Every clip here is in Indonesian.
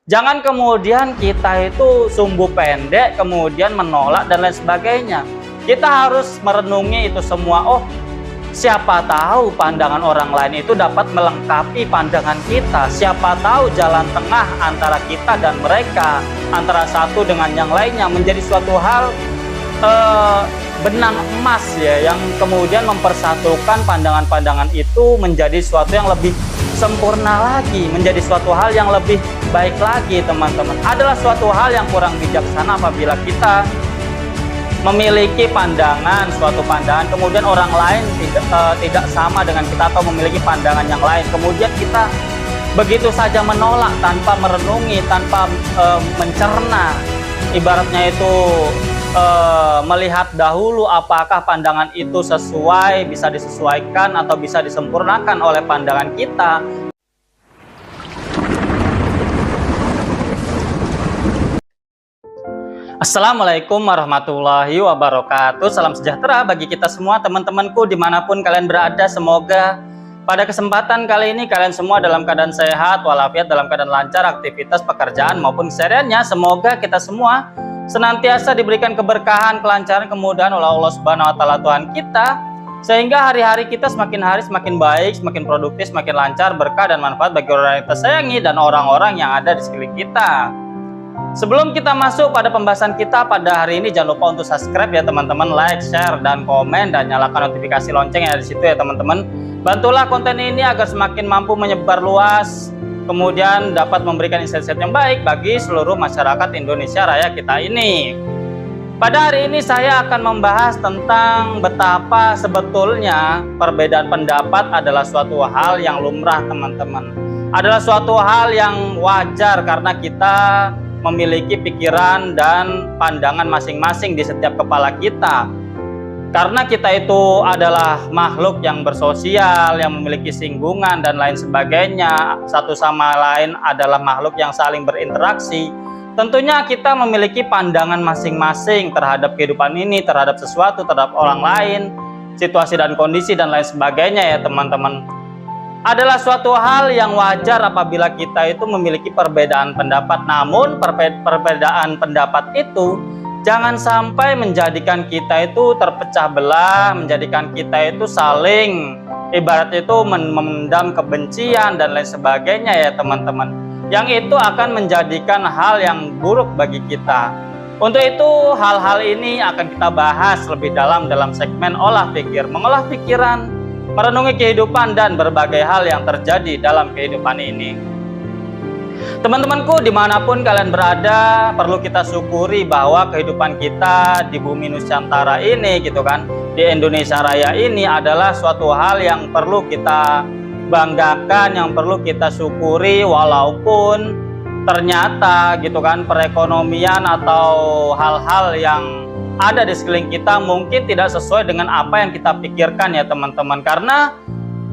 Jangan kemudian kita itu sumbu pendek, kemudian menolak dan lain sebagainya. Kita harus merenungi itu semua. Oh, siapa tahu pandangan orang lain itu dapat melengkapi pandangan kita. Siapa tahu jalan tengah antara kita dan mereka, antara satu dengan yang lainnya menjadi suatu hal benang emas ya, yang kemudian mempersatukan pandangan-pandangan itu menjadi suatu yang lebih sempurna lagi, menjadi suatu hal yang lebih baik lagi teman-teman. Adalah suatu hal yang kurang bijaksana apabila kita memiliki pandangan, suatu pandangan, kemudian orang lain tidak sama dengan kita atau memiliki pandangan yang lain, kemudian kita begitu saja menolak tanpa merenungi, tanpa mencerna, ibaratnya itu melihat dahulu apakah pandangan itu sesuai, bisa disesuaikan atau bisa disempurnakan oleh pandangan kita. Assalamualaikum warahmatullahi wabarakatuh. Salam sejahtera bagi kita semua teman-temanku dimanapun kalian berada. Semoga pada kesempatan kali ini kalian semua dalam keadaan sehat walafiat, dalam keadaan lancar aktivitas pekerjaan maupun kesehariannya. Semoga kita semua senantiasa diberikan keberkahan, kelancaran, kemudahan oleh Allah Subhanahu wa taala Tuhan kita, sehingga hari-hari kita semakin hari semakin baik, semakin produktif, semakin lancar, berkah dan manfaat bagi orang yang kita sayangi dan orang-orang yang ada di sekeliling kita. Sebelum kita masuk pada pembahasan kita pada hari ini, jangan lupa untuk subscribe ya teman-teman, like, share, dan komen, dan nyalakan notifikasi lonceng yang ada di situ ya teman-teman. Bantulah konten ini agar semakin mampu menyebar luas, kemudian dapat memberikan insight-insight yang baik bagi seluruh masyarakat Indonesia Raya kita ini. Pada hari ini saya akan membahas tentang betapa sebetulnya perbedaan pendapat adalah suatu hal yang lumrah teman-teman. Adalah suatu hal yang wajar karena kita memiliki pikiran dan pandangan masing-masing di setiap kepala kita. Karena kita itu adalah makhluk yang bersosial, yang memiliki singgungan dan lain sebagainya. Satu sama lain adalah makhluk yang saling berinteraksi. Tentunya kita memiliki pandangan masing-masing terhadap kehidupan ini, terhadap sesuatu, terhadap orang lain, situasi dan kondisi dan lain sebagainya ya teman-teman. Adalah suatu hal yang wajar apabila kita itu memiliki perbedaan pendapat. Namun perbedaan pendapat itu jangan sampai menjadikan kita itu terpecah belah, menjadikan kita itu saling ibarat itu memendam kebencian dan lain sebagainya ya teman-teman. Yang itu akan menjadikan hal yang buruk bagi kita. Untuk itu hal-hal ini akan kita bahas lebih dalam segmen olah pikir, mengolah pikiran, merenungi kehidupan dan berbagai hal yang terjadi dalam kehidupan ini. Teman-temanku dimanapun kalian berada, perlu kita syukuri bahwa kehidupan kita di bumi Nusantara ini gitu kan, di Indonesia Raya ini adalah suatu hal yang perlu kita banggakan, yang perlu kita syukuri, walaupun ternyata gitu kan perekonomian atau hal-hal yang ada di sekeliling kita mungkin tidak sesuai dengan apa yang kita pikirkan ya teman-teman. Karena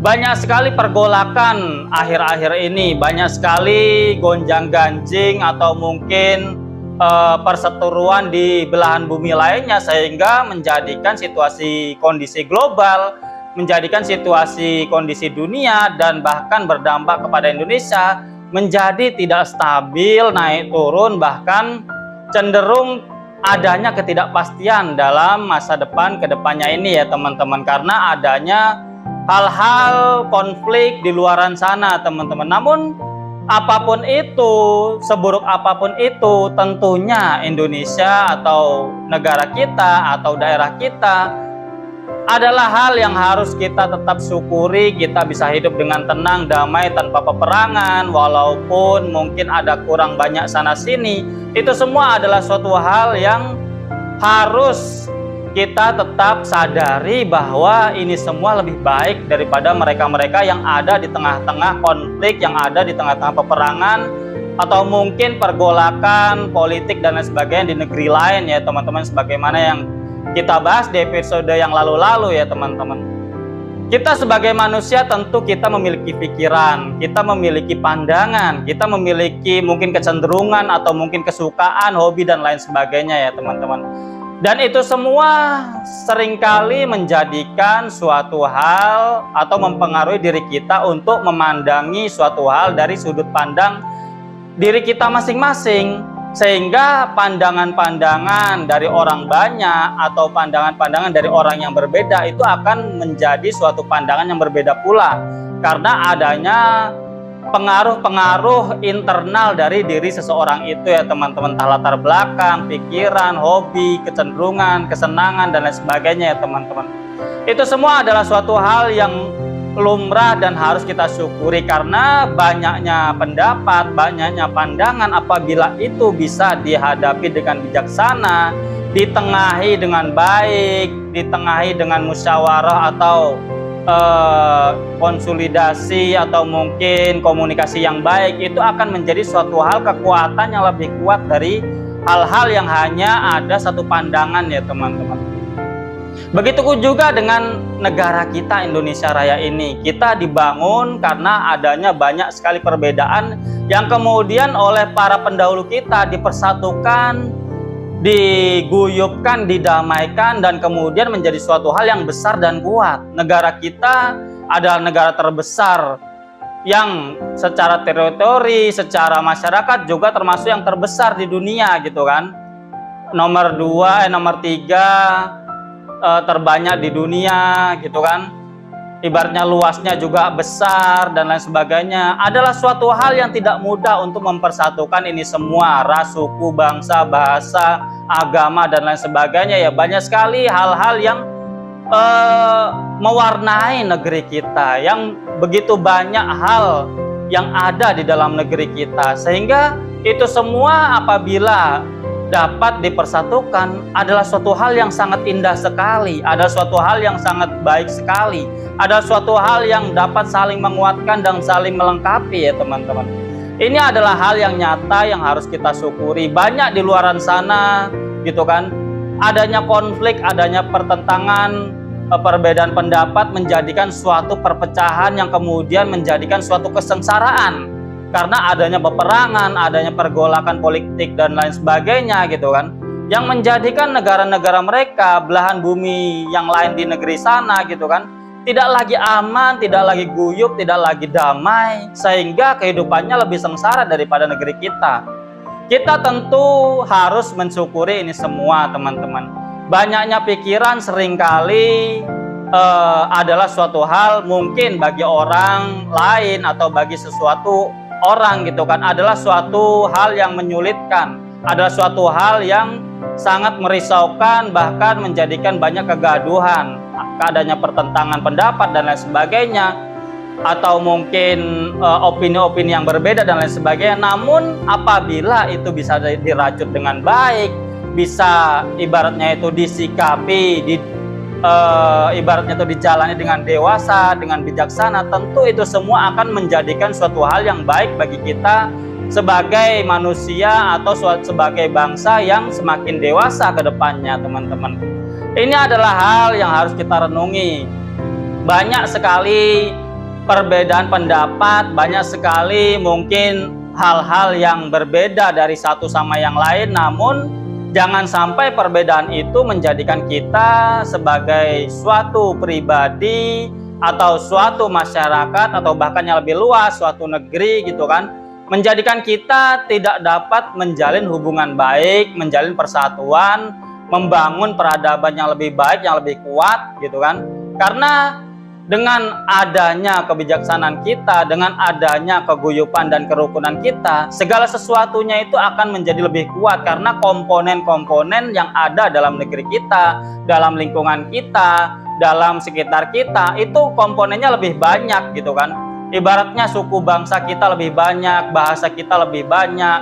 banyak sekali pergolakan akhir-akhir ini, banyak sekali gonjang-ganjing atau mungkin perseteruan di belahan bumi lainnya, sehingga menjadikan situasi kondisi global, menjadikan situasi kondisi dunia dan bahkan berdampak kepada Indonesia menjadi tidak stabil, naik turun, bahkan cenderung adanya ketidakpastian dalam masa depan kedepannya ini ya teman-teman, karena adanya hal-hal konflik di luaran sana teman-teman. Namun apapun itu, seburuk apapun itu, tentunya Indonesia atau negara kita atau daerah kita adalah hal yang harus kita tetap syukuri. Kita bisa hidup dengan tenang, damai, tanpa peperangan, walaupun mungkin ada kurang banyak sana sini. Itu semua adalah suatu hal yang harus kita tetap sadari bahwa ini semua lebih baik daripada mereka-mereka yang ada di tengah-tengah konflik, yang ada di tengah-tengah peperangan atau mungkin pergolakan politik dan lain sebagainya di negeri lain ya teman-teman, sebagaimana yang kita bahas di episode yang lalu-lalu ya teman-teman. Kita sebagai manusia tentu kita memiliki pikiran, kita memiliki pandangan, kita memiliki mungkin kecenderungan atau mungkin kesukaan, hobi dan lain sebagainya ya teman-teman. Dan itu semua seringkali menjadikan suatu hal atau mempengaruhi diri kita untuk memandangi suatu hal dari sudut pandang diri kita masing-masing, sehingga pandangan-pandangan dari orang banyak atau pandangan-pandangan dari orang yang berbeda itu akan menjadi suatu pandangan yang berbeda pula, karena adanya pengaruh-pengaruh internal dari diri seseorang itu ya teman-teman, latar belakang, pikiran, hobi, kecenderungan, kesenangan, dan lain sebagainya ya teman-teman. Itu semua adalah suatu hal yang lumrah dan harus kita syukuri, karena banyaknya pendapat, banyaknya pandangan, apabila itu bisa dihadapi dengan bijaksana, ditengahi dengan baik, ditengahi dengan musyawarah atau konsolidasi atau mungkin komunikasi yang baik, itu akan menjadi suatu hal kekuatan yang lebih kuat dari hal-hal yang hanya ada satu pandangan ya teman-teman. Begitu juga dengan negara kita Indonesia Raya ini. Kita dibangun karena adanya banyak sekali perbedaan yang kemudian oleh para pendahulu kita dipersatukan, diguyupkan, didamaikan, dan kemudian menjadi suatu hal yang besar dan kuat. Negara kita adalah negara terbesar yang secara teritori, secara masyarakat juga termasuk yang terbesar di dunia gitu kan. Nomor 3 terbanyak di dunia gitu kan. Ibaratnya luasnya juga besar dan lain sebagainya. Adalah suatu hal yang tidak mudah untuk mempersatukan ini semua, ras, suku, bangsa, bahasa, agama, dan lain sebagainya ya. Banyak sekali hal-hal yang mewarnai negeri kita, yang begitu banyak hal yang ada di dalam negeri kita, sehingga itu semua apabila dapat dipersatukan adalah suatu hal yang sangat indah sekali, ada suatu hal yang sangat baik sekali, ada suatu hal yang dapat saling menguatkan dan saling melengkapi ya teman-teman. Ini adalah hal yang nyata yang harus kita syukuri. Banyak di luaran sana gitu kan, adanya konflik, adanya pertentangan, perbedaan pendapat menjadikan suatu perpecahan yang kemudian menjadikan suatu kesengsaraan. Karena adanya peperangan, adanya pergolakan politik dan lain sebagainya gitu kan, yang menjadikan negara-negara mereka, belahan bumi yang lain di negeri sana gitu kan, tidak lagi aman, tidak lagi guyup, tidak lagi damai, sehingga kehidupannya lebih sengsara daripada negeri kita. Kita tentu harus mensyukuri ini semua teman-teman. Banyaknya pikiran seringkali adalah suatu hal mungkin bagi orang lain atau bagi sesuatu orang gitu kan, adalah suatu hal yang menyulitkan, adalah suatu hal yang sangat merisaukan, bahkan menjadikan banyak kegaduhan, adanya pertentangan pendapat dan lain sebagainya, atau mungkin opini-opini yang berbeda dan lain sebagainya. Namun apabila itu bisa dirajut dengan baik, bisa ibaratnya itu disikapi, ibaratnya itu dijalani dengan dewasa, dengan bijaksana, tentu itu semua akan menjadikan suatu hal yang baik bagi kita sebagai manusia atau sebagai bangsa yang semakin dewasa ke depannya teman-teman. Ini adalah hal yang harus kita renungi. Banyak sekali perbedaan pendapat, banyak sekali mungkin hal-hal yang berbeda dari satu sama yang lain, namun jangan sampai perbedaan itu menjadikan kita sebagai suatu pribadi atau suatu masyarakat atau bahkan yang lebih luas suatu negeri gitu kan, menjadikan kita tidak dapat menjalin hubungan baik, menjalin persatuan, membangun peradaban yang lebih baik, yang lebih kuat gitu kan. Karena dengan adanya kebijaksanaan kita, dengan adanya keguyupan dan kerukunan kita, segala sesuatunya itu akan menjadi lebih kuat, karena komponen-komponen yang ada dalam negeri kita, dalam lingkungan kita, dalam sekitar kita, itu komponennya lebih banyak gitu kan. Ibaratnya suku bangsa kita lebih banyak, bahasa kita lebih banyak,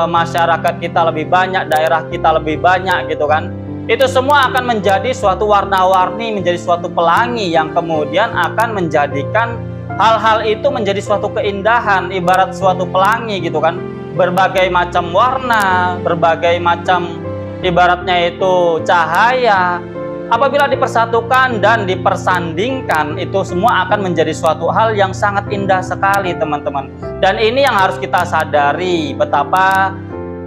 masyarakat kita lebih banyak, daerah kita lebih banyak gitu kan. Itu semua akan menjadi suatu warna-warni, menjadi suatu pelangi yang kemudian akan menjadikan hal-hal itu menjadi suatu keindahan, ibarat suatu pelangi gitu kan. Berbagai macam warna, berbagai macam ibaratnya itu cahaya. Apabila dipersatukan dan dipersandingkan, itu semua akan menjadi suatu hal yang sangat indah sekali teman-teman. Dan ini yang harus kita sadari, betapa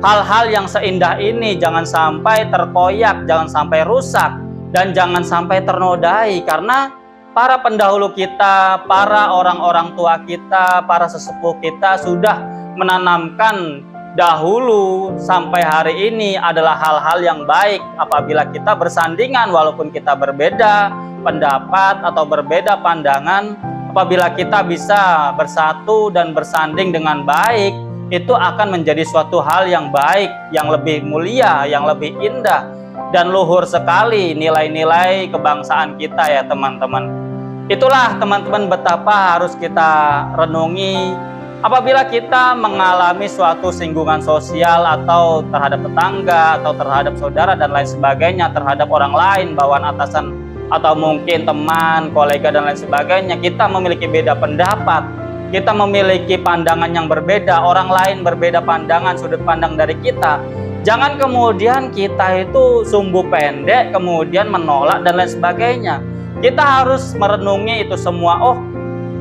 hal-hal yang seindah ini jangan sampai terkoyak, jangan sampai rusak, dan jangan sampai ternodai. Karena para pendahulu kita, para orang-orang tua kita, para sesepuh kita sudah menanamkan dahulu sampai hari ini adalah hal-hal yang baik apabila kita bersandingan walaupun kita berbeda pendapat atau berbeda pandangan. Apabila kita bisa bersatu dan bersanding dengan baik, itu akan menjadi suatu hal yang baik, yang lebih mulia, yang lebih indah dan luhur sekali nilai-nilai kebangsaan kita ya teman-teman. Itulah teman-teman betapa harus kita renungi apabila kita mengalami suatu singgungan sosial atau terhadap tetangga atau terhadap saudara dan lain sebagainya, terhadap orang lain, bawahan atasan atau mungkin teman, kolega dan lain sebagainya. Kita memiliki beda pendapat, kita memiliki pandangan yang berbeda, orang lain berbeda pandangan, sudut pandang dari kita. Jangan kemudian kita itu sumbu pendek, kemudian menolak dan lain sebagainya. Kita harus merenungi itu semua. Oh,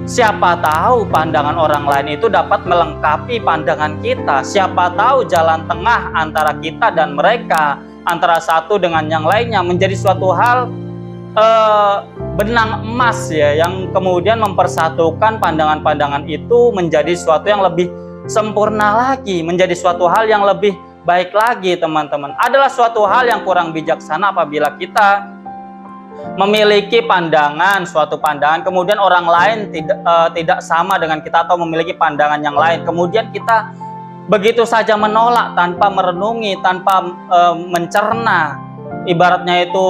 siapa tahu pandangan orang lain itu dapat melengkapi pandangan kita. Siapa tahu jalan tengah antara kita dan mereka, antara satu dengan yang lainnya menjadi suatu hal benang emas ya, yang kemudian mempersatukan pandangan-pandangan itu menjadi suatu yang lebih sempurna lagi, menjadi suatu hal yang lebih baik lagi teman-teman. Adalah suatu hal yang kurang bijaksana apabila kita memiliki pandangan, suatu pandangan, kemudian orang lain tidak sama dengan kita atau memiliki pandangan yang lain, kemudian kita begitu saja menolak tanpa merenungi, tanpa mencerna, ibaratnya itu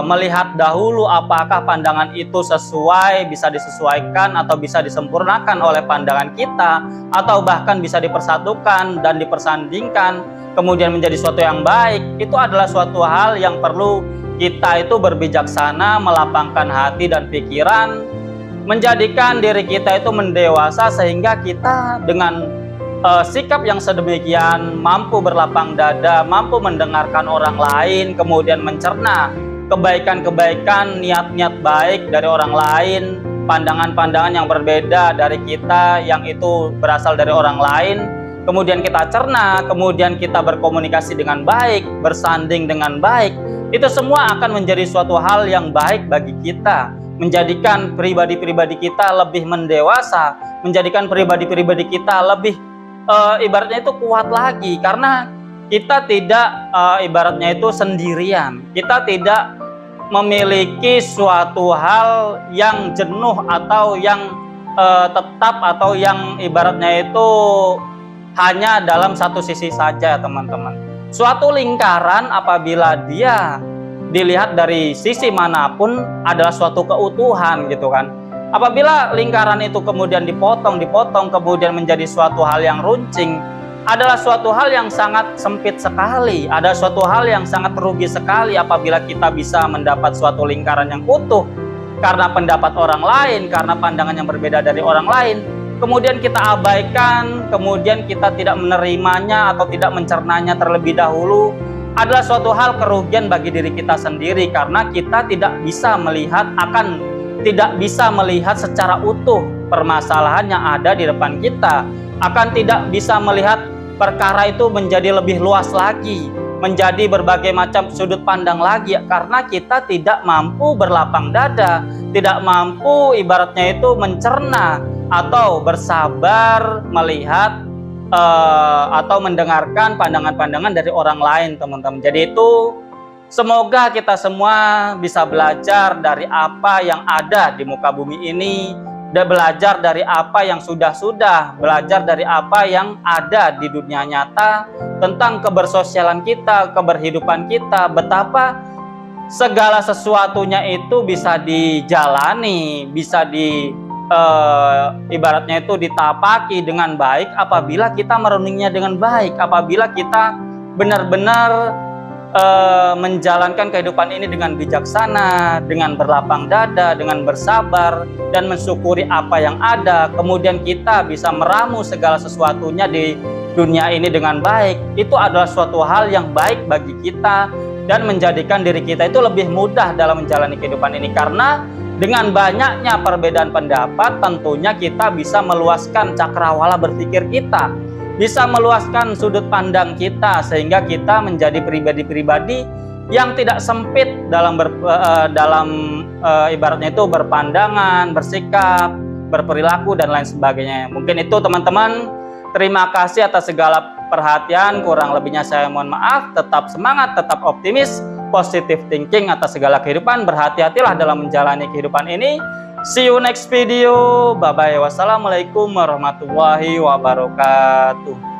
melihat dahulu apakah pandangan itu sesuai, bisa disesuaikan atau bisa disempurnakan oleh pandangan kita, atau bahkan bisa dipersatukan dan dipersandingkan kemudian menjadi suatu yang baik. Itu adalah suatu hal yang perlu kita itu berbijaksana, melapangkan hati dan pikiran, menjadikan diri kita itu mendewasa sehingga kita dengan sikap yang sedemikian mampu berlapang dada, mampu mendengarkan orang lain, kemudian mencerna kebaikan-kebaikan, niat-niat baik dari orang lain, pandangan-pandangan yang berbeda dari kita yang itu berasal dari orang lain, kemudian kita cerna, kemudian kita berkomunikasi dengan baik, bersanding dengan baik. Itu semua akan menjadi suatu hal yang baik bagi kita, menjadikan pribadi-pribadi kita lebih mendewasa, menjadikan pribadi-pribadi kita lebih ibaratnya itu kuat lagi, karena kita tidak ibaratnya itu sendirian. Kita tidak memiliki suatu hal yang jenuh atau yang tetap atau yang ibaratnya itu hanya dalam satu sisi saja teman-teman. Suatu lingkaran apabila dia dilihat dari sisi manapun adalah suatu keutuhan gitu kan. Apabila lingkaran itu kemudian dipotong, kemudian menjadi suatu hal yang runcing, adalah suatu hal yang sangat sempit sekali, ada suatu hal yang sangat rugi sekali apabila kita bisa mendapat suatu lingkaran yang utuh karena pendapat orang lain, karena pandangan yang berbeda dari orang lain, kemudian kita abaikan, kemudian kita tidak menerimanya atau tidak mencernanya terlebih dahulu, adalah suatu hal kerugian bagi diri kita sendiri, karena kita tidak bisa melihat secara utuh permasalahan yang ada di depan kita, akan tidak bisa melihat perkara itu menjadi lebih luas lagi, menjadi berbagai macam sudut pandang lagi, karena kita tidak mampu berlapang dada, tidak mampu ibaratnya itu mencerna atau bersabar melihat atau mendengarkan pandangan-pandangan dari orang lain teman-teman. Jadi itu semoga kita semua bisa belajar dari apa yang ada di muka bumi ini, dan belajar dari apa yang sudah-sudah, belajar dari apa yang ada di dunia nyata, tentang kebersosialan kita, keberhidupan kita, betapa segala sesuatunya itu bisa dijalani, bisa ibaratnya itu ditapaki dengan baik apabila kita merenungnya dengan baik, apabila kita benar-benar menjalankan kehidupan ini dengan bijaksana, dengan berlapang dada, dengan bersabar dan mensyukuri apa yang ada, kemudian kita bisa meramu segala sesuatunya di dunia ini dengan baik. Itu adalah suatu hal yang baik bagi kita dan menjadikan diri kita itu lebih mudah dalam menjalani kehidupan ini, karena dengan banyaknya perbedaan pendapat tentunya kita bisa meluaskan cakrawala berpikir kita, bisa meluaskan sudut pandang kita, sehingga kita menjadi pribadi-pribadi yang tidak sempit dalam ibaratnya itu berpandangan, bersikap, berperilaku dan lain sebagainya. Mungkin itu teman-teman. Terima kasih atas segala perhatian. Kurang lebihnya saya mohon maaf. Tetap semangat, tetap optimis, positive thinking atas segala kehidupan. Berhati-hatilah dalam menjalani kehidupan ini. See you next video. Bye bye. Wassalamualaikum warahmatullahi wabarakatuh.